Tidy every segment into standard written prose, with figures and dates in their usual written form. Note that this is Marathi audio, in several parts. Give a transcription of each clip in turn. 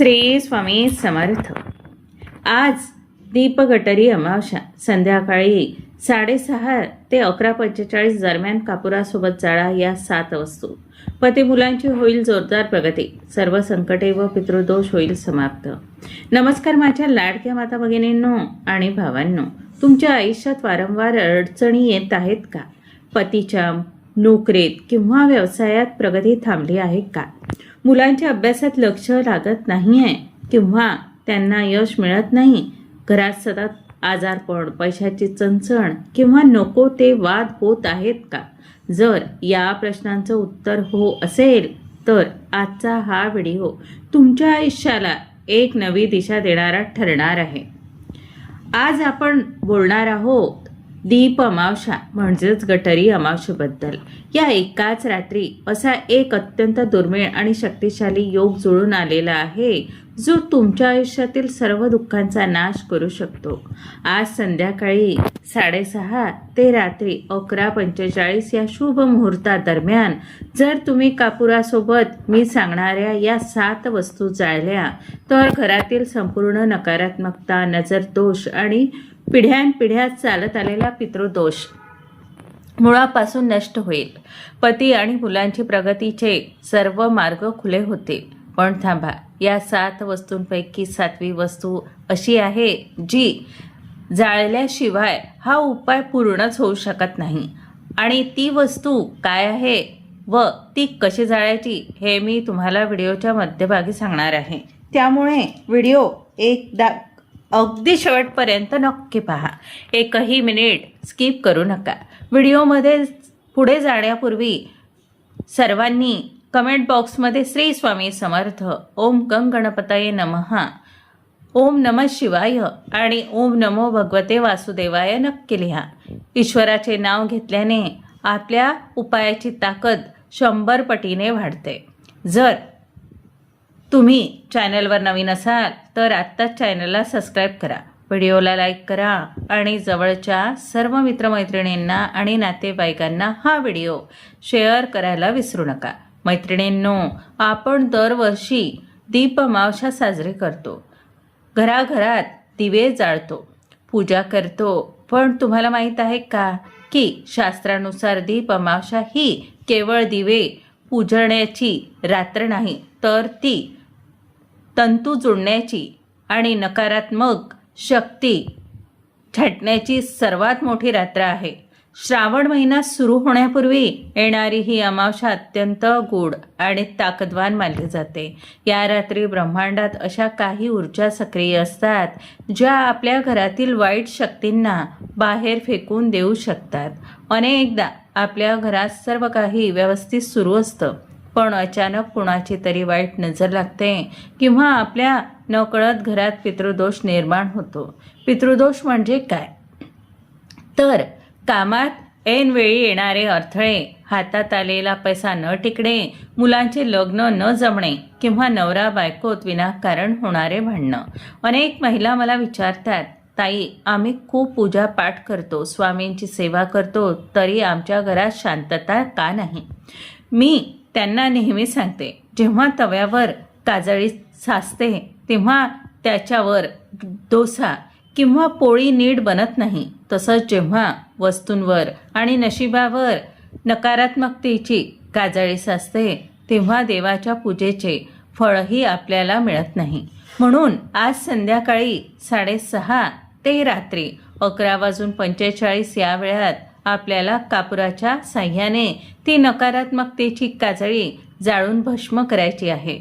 श्री स्वामी समर्थ। आज दीपगटरी अमावस्या संध्याकाळी 6:30 ते 11:45 दरम्यान कापुरासोबत जाळा या 7 वस्तू। पती मुलांची होईल जोरदार प्रगती, सर्व संकटे व पितृदोष होईल समाप्त। नमस्कार माझ्या लाडक्या माता भगिनींनो आणि भावांनो, तुमच्या आयुष्यात वारंवार अडचणी येत आहेत का? पतीच्या नोकरीत किंवा व्यवसायात प्रगती थांबली आहे का? मुलांच्या अभ्यासात लक्ष लागत नाहीये किंवा त्यांना यश मिळत नाही? घरात सतत आजारपण, पैशाची चणचण किंवा नको ते वाद होत आहेत का? जर या प्रश्नांचं उत्तर हो असेल तर आजचा हा व्हिडिओ तुमच्या आयुष्याला एक नवी दिशा देणारा ठरणार आहे। आज आपण बोलणार आहोत दीप अमावस्या म्हणजेच गटरी अमावस्येबद्दल। या एकाच रात्री असा एक अत्यंत दुर्मिळ आणि शक्तिशाली योग जुळून आलेला आहे जो तुमच्या आयुष्यातील सर्व दुःखांचा नाश करू शकतो। आज संध्याकाळी 6:30 ते रात्री 11:45 या शुभ मुहूर्तादरम्यान जर तुम्ही कापुरासोबत मी सांगणाऱ्या या 7 वस्तू जाळल्या तर घरातील संपूर्ण नकारात्मकता, नजरदोष आणि पिढ्यानपिढ्या चालत आलेला पितृदोष मुळापासून नष्ट होईल। पती आणि मुलांची प्रगतीचे सर्व मार्ग खुले होतील। पण थांबा, या 7 वस्तूंपैकी 7वी वस्तू अशी आहे जी जाळल्याशिवाय हा उपाय पूर्णच होऊ शकत नाही। आणि ती वस्तू काय आहे व ती कशी जाळायची हे मी तुम्हाला व्हिडिओच्या मध्यभागी सांगणार आहे। त्यामुळे व्हिडिओ एकदा अगदी शेवटपर्यंत नक्की पहा, एकही मिनिट स्किप करू नका। व्हिडिओमध्ये पुढे जाण्यापूर्वी सर्वांनी कमेंट बॉक्समध्ये श्री स्वामी समर्थ, ओम गं गणपतये नमः, ओम नमः शिवाय आणि ओम नमो भगवते वासुदेवाय नक्की लिहा। ईश्वराचे नाव घेतल्याने आपल्या उपायाची ताकद 100 पटीने वाढते। जर तुम्ही चॅनलवर नवीन असाल तर आत्ताच चॅनलला सबस्क्राईब करा, व्हिडिओला लाईक करा आणि जवळच्या सर्व मित्रमैत्रिणींना आणि नातेवाईकांना हा व्हिडिओ शेअर करायला विसरू नका। मैत्रिणींनो, आपण दरवर्षी दीप अमावस्या साजरी करतो, घराघरात दिवे जाळतो, पूजा करतो। पण तुम्हाला माहीत आहे का की शास्त्रानुसार दीप अमावस्या ही केवळ दिवे पूजण्याची रात्र नाही, तर ती तंतू जुळण्याची आणि नकारात्मक शक्ती छाटण्याची सर्वात मोठी रात्र आहे। श्रावण महिना सुरू होण्यापूर्वी येणारी ही अमावस्या अत्यंत गूढ आणि ताकदवान मानली जाते। या रात्री ब्रह्मांडात अशा काही ऊर्जा सक्रिय असतात ज्या आपल्या घरातील वाईट शक्तींना बाहेर फेकून देऊ शकतात। अनेकदा आपल्या घरात सर्व काही व्यवस्थित सुरू असतं, पण अचानक कुणाची तरी वाईट नजर लागते किंवा आपल्या नकळत घरात पितृदोष निर्माण होतो। पितृदोष म्हणजे काय? तर कामात ऐनवेळी येणारे अडथळे, हातात आलेला पैसा न टिकणे, मुलांचे लग्न न जमणे किंवा नवरा बायकोत विनाकारण होणारे भांडणं। अनेक महिला मला विचारतात, ताई, आम्ही खूप पूजा पाठ करतो, स्वामींची सेवा करतो, तरी आमच्या घरात शांतता का नाही? मी त्यांना नेहमी सांगते, जेव्हा तव्यावर काजळी साचते तेव्हा त्याच्यावर डोसा किंवा पोळी नीट बनत नाही। तसंच जेव्हा वस्तूंवर आणि नशिबावर नकारात्मकतेची काजळी साचते तेव्हा देवाच्या पूजेचे फळही आपल्याला मिळत नाही। म्हणून आज संध्याकाळी 6:30 ते रात्री 11:45 या वेळात आपल्याला कापुराच्या साह्याने ती नकारात्मकतेची काजळी जाळून भस्म करायची आहे।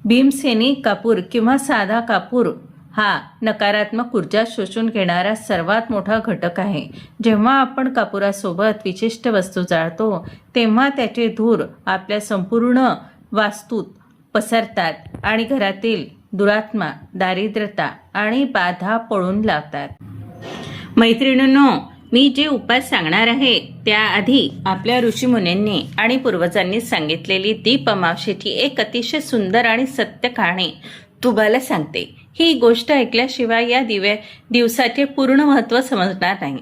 भीमसेनी कापूर किंवा साधा कापूर हा नकारात्मक ऊर्जा शोषून घेणारा सर्वात मोठा घटक आहे। जेव्हा आपण कापुरासोबत विशिष्ट वस्तू जाळतो तेव्हा त्याचे धूर आपल्या संपूर्ण वास्तूत पसरतात आणि घरातील दुरात्मा, दारिद्र्यता आणि बाधा पळून लावतात। मैत्रिणींनो, मी जे उपाय सांगणार आहे त्याआधी आपल्या ऋषीमुनींनी आणि पूर्वजांनी सांगितलेली दीप अमावस्येची एक अतिशय सुंदर आणि सत्य कहाणी तुम्हाला सांगते। ही गोष्ट ऐकल्याशिवाय या दिवसाचे पूर्ण महत्त्व समजणार नाही।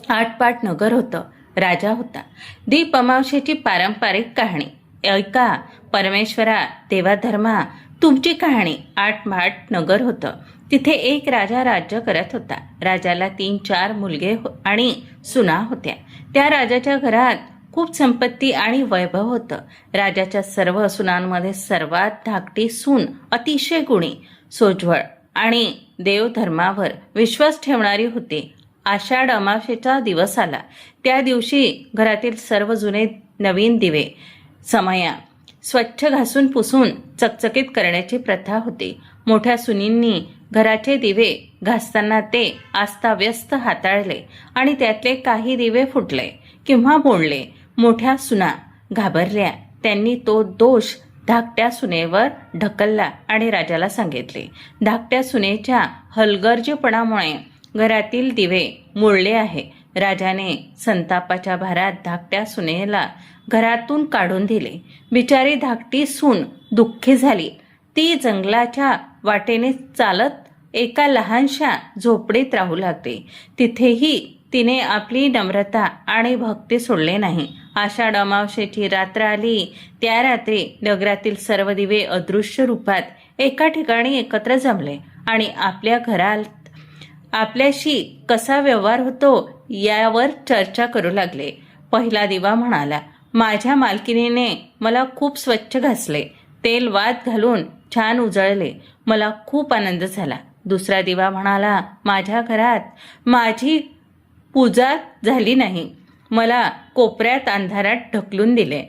आटपाट नगर होतं, राजा होता। दीप अमावस्येची पारंपरिक कहाणी ऐका। परमेश्वरा, देवाधर्मा, तुमची कहाणी 8 नगर होतं. तिथे एक राजा राज्य करत होता. राजाला 3-4 मुलगे आणि सुना होत्या. त्या राजाच्या घरात खूप संपत्ती आणि वैभव होतं. राजाच्या सर्व सुनांमध्ये सर्वात धाकटी सून अतिशय गुणी, सोज्वळ आणि देवधर्मावर विश्वास ठेवणारी होती. आषाढ अमावास्येचा दिवस आला. त्या दिवशी घरातील सर्व जुने नवीन दिवे समया स्वच्छ घासून पुसून चकचकीत करण्याची प्रथा होती. मोठ्या सुनींनी घराचे दिवे घासताना ते अस्ताव्यस्त हाताळले आणि त्यातले काही दिवे फुटले किंवा मोडले. मोठ्या सुना घाबरल्या. त्यांनी तो दोष धाकट्या सुनेवर ढकलला आणि राजाला सांगितले. धाकट्या सुनेच्या हलगर्जीपणामुळे घरातील दिवे मोडले आहे. राजाने संतापाच्या भारात धाकट्या सुनेला घरातून काढून दिले. बिचारी धाकटी सून दुःखी झाली. ती जंगलाच्या वाटेने चालत एका लहानशा झोपडीत राहू लागली. तिथेही तिने आपली नम्रता आणि भक्ती सोडले नाही. आषाढ अमावास्येची रात्र आली. त्या रात्री नगरातील सर्व दिवे अदृश्य रूपात एका ठिकाणी एकत्र जमले आणि आपल्या घरात आपल्याशी कसा व्यवहार होतो यावर चर्चा करू लागले. पहिला दिवा म्हणाला, माझ्या मालकिनीने मला खूप स्वच्छ घासले, तेल वात घालून छान उजळले, मला खूप आनंद झाला. दुसरा दिवा म्हणाला, माझ्या घरात माझी पूजा झाली नाही, मला कोपऱ्यात अंधारात ढकलून दिले.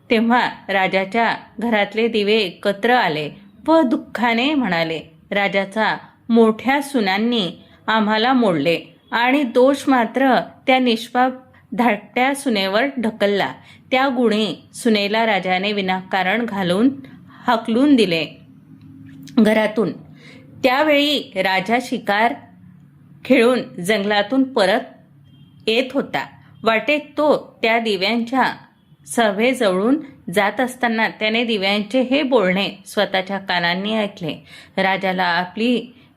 तेव्हा राजाच्या घरातले दिवे एकत्र आले व दुःखाने म्हणाले, राजाचा मोठ्या सुनांनी आम्हाला मोडले आणि दोष मात्र त्या निष्पाप धाकट्या सुनेवर ढकलला. त्या गुणी सुनेला राजाने विनाकारण हाकलून दिले घरातून. त्यावेळी राजा शिकार खेळून जंगलातून परत येत होता. वाटेत तो त्या दिव्यांच्या सभेजवळून जात असताना त्याने दिव्यांचे हे बोलणे स्वतःच्या कानांनी ऐकले. राजाला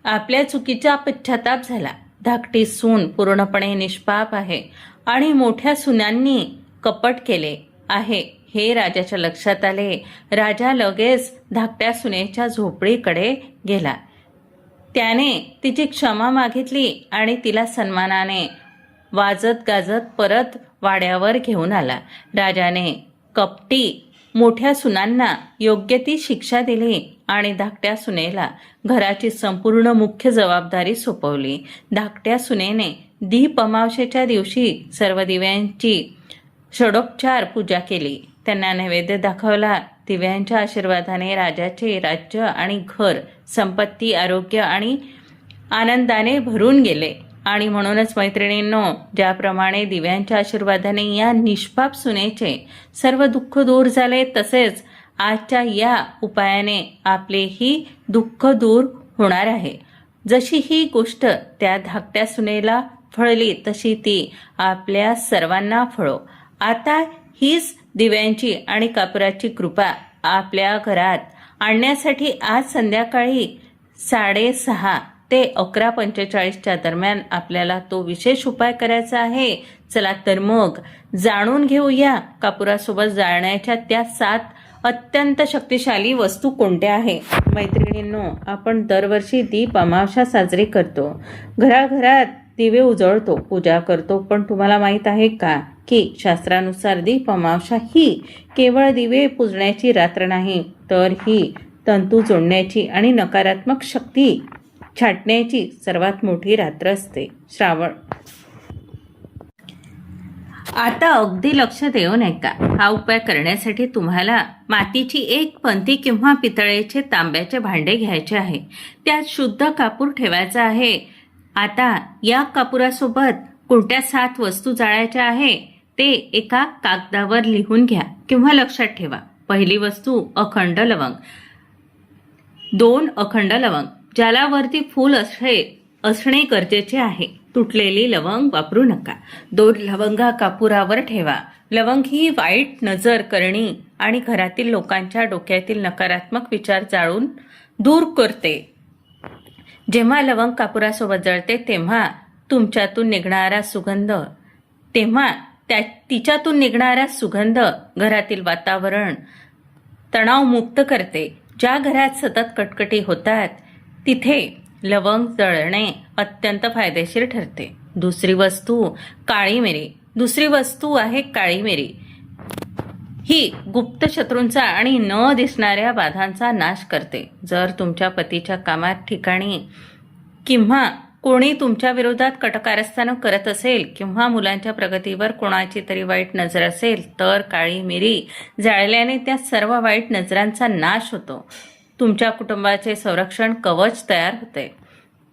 आपल्या चुकीचा पश्चाताप झाला. धाकटी सून पूर्णपणे निष्पाप आहे आणि मोठ्या सुनांनी कपट केले आहे हे राजाच्या लक्षात आले. राजा लगेच धाकट्या सुनेच्या झोपडीकडे गेला. त्याने तिची क्षमा मागितली आणि तिला सन्मानाने वाजत गाजत परत वाड्यावर घेऊन आला. राजाने कपटी मोठ्या सुनांना योग्य ती शिक्षा दिली आणि धाकट्या सुनेला घराची संपूर्ण मुख्य जबाबदारी सोपवली. धाकट्या सुनेने दीप अमावास्येच्या दिवशी सर्व दिव्यांची षडोपचार पूजा केली. त्यांना नैवेद्य दाखवला. दिव्यांच्या आशीर्वादाने राजाचे राज्य आणि घर संपत्ती, आरोग्य आणि आनंदाने भरून गेले. आणि म्हणूनच मैत्रिणींनो, ज्याप्रमाणे दिव्यांच्या आशीर्वादाने या निष्पाप सुनेचे सर्व दुःख दूर झाले, तसेच आजच्या या उपायाने आपलेही दुःख दूर होणार आहे. जशी ही गोष्ट त्या धाकट्या सुनेला फळली तशी ती आपल्या सर्वांना फळो. आता हीच दिव्यांची आणि कापुराची कृपा आपल्या घरात आणण्यासाठी आज संध्याकाळी 6:30 ते 11:45 दरम्यान आपल्याला तो विशेष उपाय करायचा आहे. चला तर मग जाणून घेऊया कापुरासोबत जाळण्याच्या त्या 7 अत्यंत शक्तिशाली वस्तू कोणत्या आहेत. मैत्रिणींनो, आपण दरवर्षी दीप अमावस्या साजरी करतो, घराघरात दिवे उजळतो, पूजा करतो. पण तुम्हाला माहीत आहे का की शास्त्रानुसार दीप अमावस्या ही केवळ दिवे पुजण्याची रात्र नाही, तर ही तंतू जोडण्याची आणि नकारात्मक शक्ती छाटण्याची सर्वात मोठी रात्र असते. श्रावण. आता अगदी लक्ष देऊन ऐका. हा उपाय करण्यासाठी तुम्हाला मातीची एक पंती किंवा पितळेचे तांब्याचे भांडे घ्यायचे आहे. त्यात शुद्ध कापूर ठेवायचा आहे. आता या कापुरासोबत कोणत्या 7 वस्तू जाळायच्या आहे ते एका कागदावर लिहून घ्या किंवा लक्षात ठेवा. पहिली वस्तू अखंड लवंग. 2 अखंड लवंग, ज्याला वरती फूल असणे गरजेचे आहे. तुटलेली लवंग वापरू नका. 2 लवंगा कापुरावर ठेवा. लवंग ही वाईट नजर करणी आणि घरातील लोकांच्या डोक्यातील नकारात्मक विचार जाळून दूर करते. जेव्हा लवंग कापुरासोबत जळते तेव्हा तिच्यातून निघणारा सुगंध घरातील वातावरण तणावमुक्त करते. ज्या घरात सतत कटकटी होतात तिथे लवंग जळणे अत्यंत फायदेशीर ठरते. दुसरी वस्तू आहे काळी मिरी. ही गुप्त शत्रूंचा आणि न दिसणाऱ्या बाधांचा नाश करते. जर तुमच्या पतीच्या कामात ठिकाणी किंवा कोणी तुमच्या विरोधात कटकारस्थान करत असेल किंवा मुलांच्या प्रगतीवर कोणाची तरी वाईट नजर असेल तर काळी मिरी जाळल्याने त्या सर्व वाईट नजरांचा नाश होतो. तुमच्या कुटुंबाचे संरक्षण कवच तयार होते.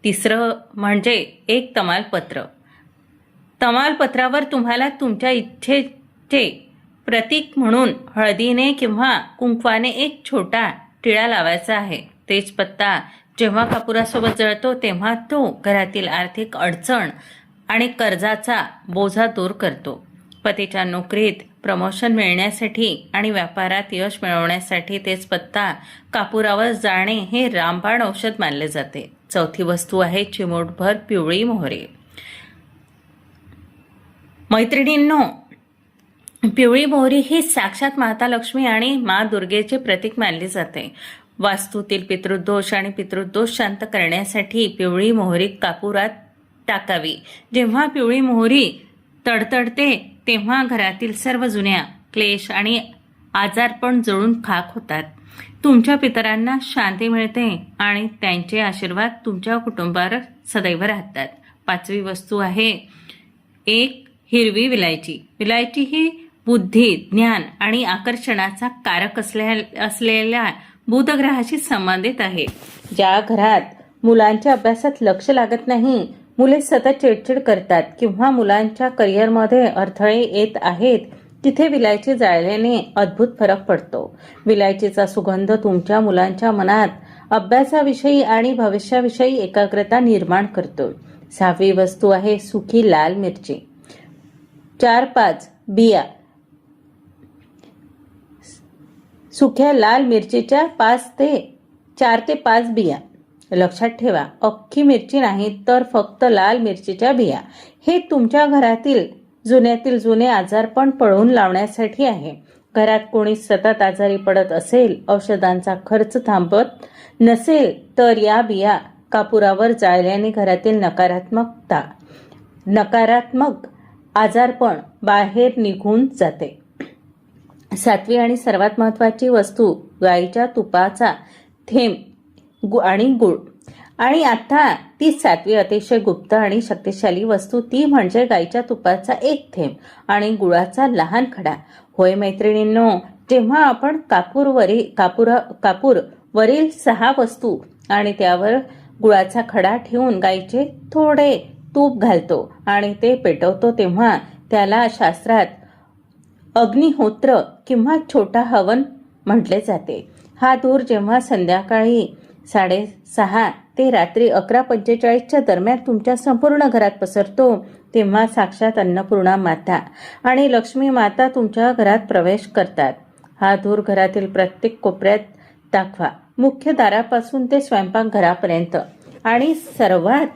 तिसरं म्हणजे एक तमालपत्र. तमालपत्रावर तुम्हाला तुमच्या इच्छेचे प्रतीक म्हणून हळदीने किंवा कुंकवाने एक छोटा टिळा लावायचा आहे. तेच पत्ता जेव्हा कापुरासोबत जळतो तेव्हा तो घरातील आर्थिक अडचण आणि कर्जाचा बोजा दूर करतो. पतीच्या नोकरीत प्रमोशन मिळण्यासाठी आणि व्यापारात यश मिळवण्यासाठी तेच पत्ता कापुरावर जाणे हे रामबाण औषध मानले जाते. चौथी वस्तू आहे चिमूटभर पिवळी मोहरी. मैत्रिणींनो, पिवळी मोहरी ही साक्षात माता लक्ष्मी आणि मा दुर्गेचे प्रतीक मानली जाते. वास्तूतील पितृदोष आणि पितृदोष शांत करण्यासाठी पिवळी मोहरी कापुरात टाकावी. जेव्हा पिवळी मोहरी तडतडते तेव्हा घरातील सर्व जुन्या क्लेश आणि आजारपण जळून खाक होतात. तुमच्या पितरांना शांती मिळते आणि त्यांचे आशीर्वाद तुमच्या कुटुंबावर सदैव राहतात. पाचवी वस्तू आहे एक हिरवी विलायची. विलायची ही बुद्धी, ज्ञान आणि आकर्षणाचा कारक असलेल्या बुध ग्रहाशी संबंधित आहे. ज्या घरात मुलांच्या अभ्यासात लक्ष लागत नाही, मुले सतत चिडचिड करतात किंवा मुलांच्या करिअरमध्ये अडथळे येत आहेत, तिथे विलायची जाळल्याने अद्भुत फरक पडतो. विलायचीचा सुगंध तुमच्या मुलांच्या मनात अभ्यासाविषयी आणि भविष्याविषयी एकाग्रता निर्माण करतो. सहावी वस्तू आहे सुकी लाल मिरची. 4-5 बिया. सुक्या लाल मिरचीच्या 4 ते 5 बिया. लक्षात ठेवा, अख्खी मिरची नाही तर फक्त लाल मिरचीच्या बिया. हे तुमच्या घरातील जुन्यातील जुने आजारपण पळवून लावण्यासाठी आहे. घरात कोणी सतत आजारी पडत असेल, औषधांचा खर्च थांबत नसेल तर या बिया कापुरावर जाळल्याने घरातील नकारात्मक आजारपण बाहेर निघून जाते. सातवी आणि सर्वात महत्त्वाची वस्तू गाईच्या तुपाचा थेंब आणि गुळ. आणि आता ती सातवी अतिशय गुप्त आणि शक्तिशाली वस्तू, ती म्हणजे गाईच्या तुपाचा एक थेंब आणि गुळाचा लहान खडा. होय मैत्रिणींनो, जेव्हा आपण कापूरवरील 6 वस्तू आणि त्यावर गुळाचा खडा ठेवून गाईचे थोडे तूप घालतो आणि ते पेटवतो तेव्हा त्याला शास्त्रात अग्निहोत्र किंवा छोटा हवन म्हटले जाते. हा धूर जेव्हा संध्याकाळी 6:30 ते रात्री 11:45 दरम्यान तुमच्या संपूर्ण घरात पसरतो तेव्हा साक्षात अन्नपूर्णा माता आणि लक्ष्मी माता तुमच्या घरात प्रवेश करतात. हा धूर घरातील प्रत्येक कोपऱ्यात दाखवा, मुख्य दारापासून ते स्वयंपाकघरापर्यंत आणि सर्वात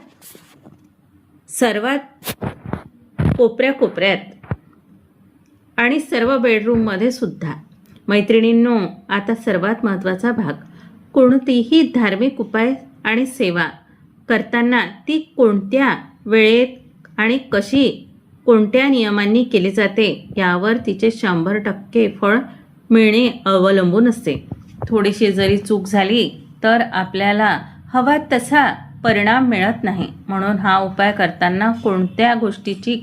कोपऱ्यात आणि सर्व बेडरूममध्ये सुद्धा. मैत्रिणींनो, आता सर्वात महत्त्वाचा भाग. कोणतीही धार्मिक उपाय आणि सेवा करताना ती कोणत्या वेळेत आणि कशी कोणत्या नियमांनी केली जाते यावर तिचे 100% फळ मिळणे अवलंबून असते. थोडीशी जरी चूक झाली तर आपल्याला हवा तसा परिणाम मिळत नाही. म्हणून हा उपाय करताना कोणत्या गोष्टीची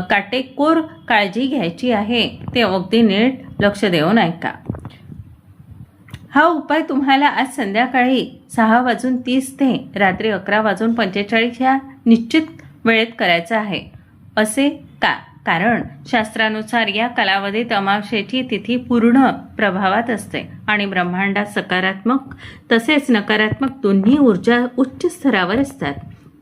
काटेकोर काळजी घ्यायची आहे ते अगदी नीट लक्ष देऊन ऐका. हा उपाय तुम्हाला आज संध्याकाळी 6:30 ते रात्री 11:45 या निश्चित वेळेत करायचा आहे. असे का? कारण शास्त्रानुसार या कालावधीत अमावस्येची तिथी पूर्ण प्रभावात असते आणि ब्रह्मांडात सकारात्मक तसेच नकारात्मक दोन्ही ऊर्जा उच्च स्तरावर असतात.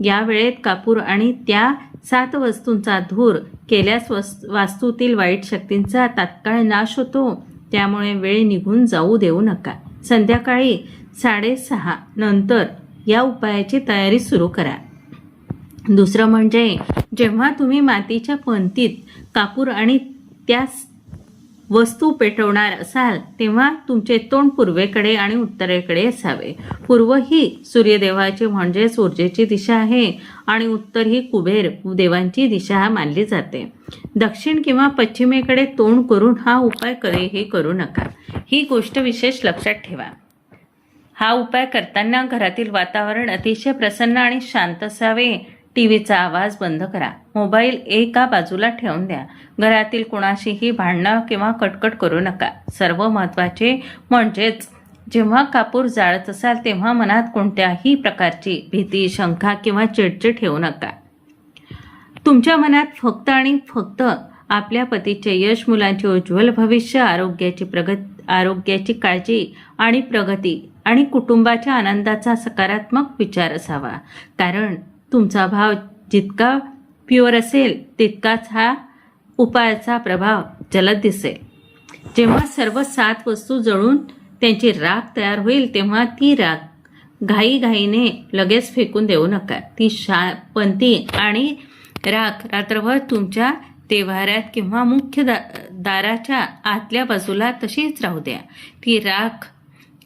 या वेळेत कापूर आणि त्या 7 वस्तूंचा धूर केल्यास वास्तूतील वाईट शक्तींचा तात्काळ नाश होतो. त्यामुळे वेळ निघून जाऊ देऊ नका. संध्याकाळी 6:30 नंतर या उपायाची तयारी सुरू करा. दुसरं म्हणजे जेव्हा तुम्ही मातीच्या पंतीत कापूर आणि त्या वस्तू पेटवणार असाल तेव्हा तुमचे तोंड पूर्वेकडे आणि उत्तरेकडे असावे. पूर्व ही सूर्यदेवाची म्हणजेच ऊर्जेची दिशा आहे आणि उत्तर ही कुबेर देवांची दिशा मानली जाते. दक्षिण किंवा पश्चिमेकडे तोंड करून हा उपाय कधीही करू नका. ही गोष्ट विशेष लक्षात ठेवा. हा उपाय करताना घरातील वातावरण अतिशय प्रसन्न आणि शांत असावे. टीव्हीचा आवाज बंद करा. मोबाईल एका बाजूला ठेवून द्या. घरातील कोणाशीही भांडणं किंवा कटकट करू नका. सर्व महत्त्वाचे म्हणजेच जेव्हा कापूर जाळत असाल तेव्हा मनात कोणत्याही प्रकारची भीती, शंका किंवा चिडचिड ठेवू नका. तुमच्या मनात फक्त आणि फक्त आपल्या पतीचे यश, मुलांचे उज्ज्वल भविष्य, आरोग्याची काळजी आणि प्रगती आणि कुटुंबाच्या आनंदाचा सकारात्मक विचार असावा. कारण तुमचा भाव जितका प्युअर असेल तितकाच हा उपायाचा प्रभाव जलद दिसेल. जेव्हा सर्व 7 वस्तू जळून त्यांची राख तयार होईल तेव्हा ती राख घाईघाईने लगेच फेकून देऊ नका. ती पंती आणि राख रात्रभर तुमच्या देव्हाऱ्यात किंवा मुख्य दाराच्या आतल्या बाजूला तशीच राहू द्या. ती राख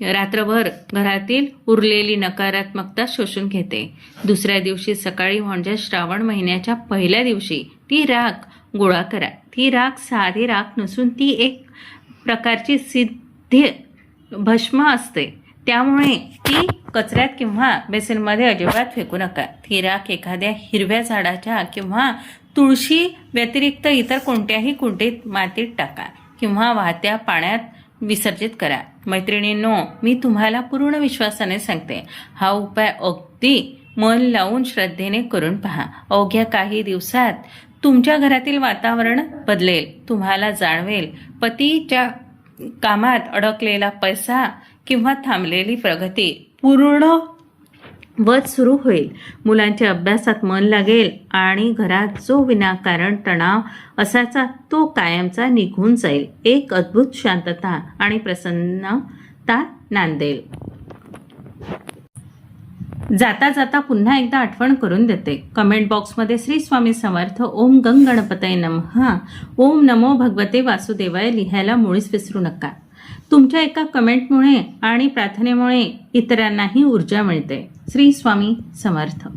रात्रभर घरातील उरलेली नकारात्मकता शोषून घेते. दुसऱ्या दिवशी सकाळी म्हणजे श्रावण महिन्याच्या पहिल्या दिवशी ती राख गोळा करा. ती राख साधी राख नसून ती एक प्रकारची सिद्ध भस्म असते. त्यामुळे ती कचऱ्यात किंवा बेसिनमध्ये अजिबात फेकू नका. ती राख एखाद्या हिरव्या झाडाच्या किंवा तुळशी व्यतिरिक्त इतर कोणत्याही कुंडीत मातीत टाका किंवा वाहत्या पाण्यात विसर्जित करा. मैत्रिणींनो, मी तुम्हाला पूर्ण विश्वासाने सांगते, हा उपाय अगदी मन लावून श्रद्धेने करून पहा. अवघ्या काही दिवसात तुमच्या घरातील वातावरण बदलेल. तुम्हाला जाणवेल पतीच्या कामात अडकलेला पैसा किंवा थांबलेली प्रगती पूर्णवत सुरू होईल. मुलांच्या अभ्यासात मन लागेल आणि घरात जो विनाकारण तणाव असायचा तो कायमचा निघून जाईल. एक अद्भुत शांतता आणि प्रसन्नता नांदेल. जाता जाता पुन्हा एकदा आठवण करून देते. कमेंट बॉक्समध्ये श्री स्वामी समर्थ, ओम गंग गणपतये नमः, ओम नमो भगवते वासुदेवाय लिहायला मुळीच विसरू नका. तुमच्या एका कमेंटमुळे आणि प्रार्थनेमुळे इतरांनाही ऊर्जा मिळते. श्री स्वामी समर्थ.